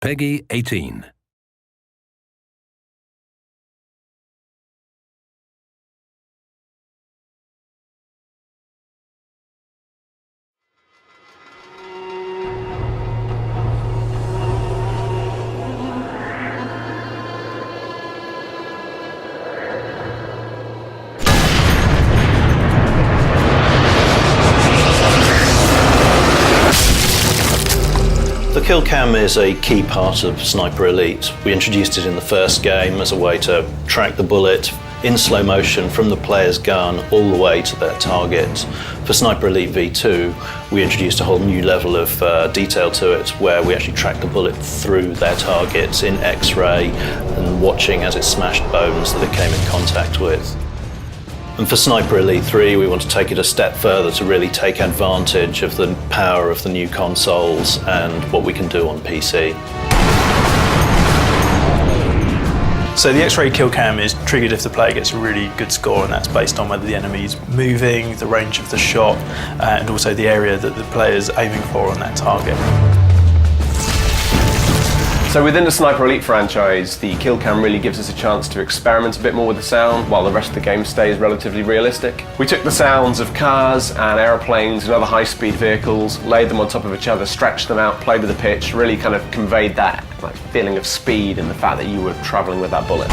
Peggy 18. The kill cam is a key part of Sniper Elite. We introduced it in the first game as a way to track the bullet in slow motion from the player's gun all the way to their target. For Sniper Elite V2, we introduced a whole new level of detail to it, where we actually track the bullet through their targets in X-ray and watching as it smashed bones that it came in contact with. And for Sniper Elite 3, we want to take it a step further to really take advantage of the power of the new consoles and what we can do on PC. So the X-ray kill cam is triggered if the player gets a really good score, and that's based on whether the enemy is moving, the range of the shot, and also the area that the player is aiming for on that target. So within the Sniper Elite franchise, the kill cam really gives us a chance to experiment a bit more with the sound while the rest of the game stays relatively realistic. We took the sounds of cars and aeroplanes and other high-speed vehicles, laid them on top of each other, stretched them out, played with the pitch, really kind of conveyed that feeling of speed and the fact that you were travelling with that bullet.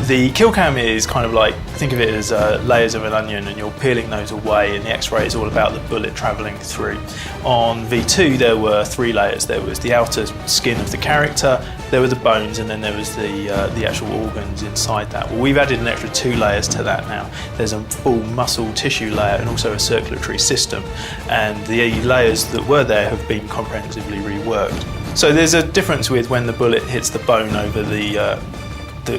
The kill cam is kind of like, think of it as layers of an onion, and you're peeling those away, and the X-ray is all about the bullet travelling through. On V2 there were 3 layers. There was the outer skin of the character, there were the bones, and then there was the actual organs inside that. Well, we've added an extra 2 layers to that now. There's a full muscle tissue layer and also a circulatory system, and the layers that were there have been comprehensively reworked. So there's a difference with when the bullet hits the bone over the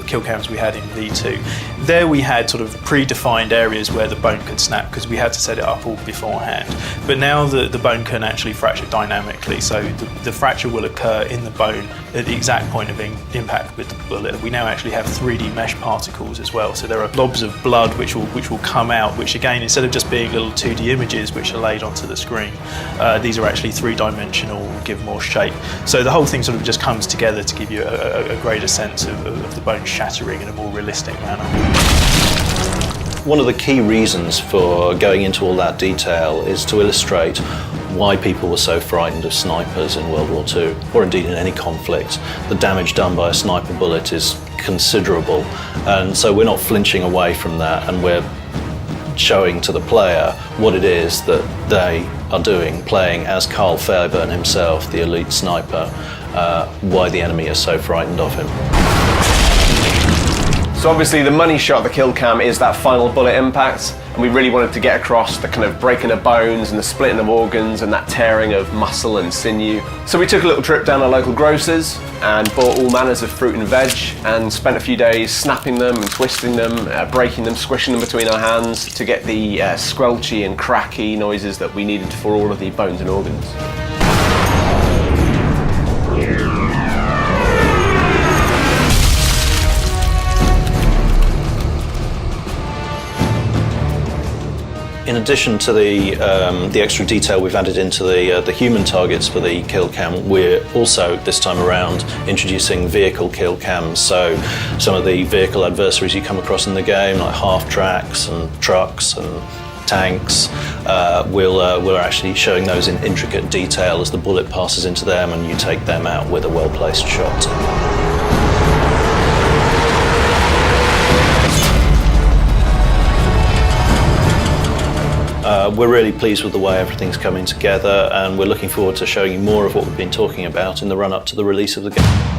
kill cams we had in V2. There we had sort of predefined areas where the bone could snap because we had to set it up all beforehand. But now the bone can actually fracture dynamically, so the fracture will occur in the bone at the exact point of impact with the bullet. We now actually have 3D mesh particles as well, so there are blobs of blood which will come out, which again, instead of just being little 2D images which are laid onto the screen, these are actually 3-dimensional, give more shape. So the whole thing sort of just comes together to give you a greater sense of the bone shattering in a more realistic manner. One of the key reasons for going into all that detail is to illustrate why people were so frightened of snipers in World War II, or indeed in any conflict. The damage done by a sniper bullet is considerable, and so we're not flinching away from that, and we're showing to the player what it is that they are doing, playing as Carl Fairburn himself, the elite sniper, why the enemy is so frightened of him. So obviously the money shot of the kill cam is that final bullet impact, and we really wanted to get across the kind of breaking of bones and the splitting of organs and that tearing of muscle and sinew. So we took a little trip down to local grocers and bought all manners of fruit and veg and spent a few days snapping them and twisting them, breaking them, squishing them between our hands to get the squelchy and cracky noises that we needed for all of the bones and organs. In addition to the extra detail we've added into the human targets for the kill cam, we're also this time around introducing vehicle kill cams. So some of the vehicle adversaries you come across in the game, like half-tracks and trucks and tanks, we're actually showing those in intricate detail as the bullet passes into them and you take them out with a well-placed shot. We're really pleased with the way everything's coming together, and we're looking forward to showing you more of what we've been talking about in the run-up to the release of the game.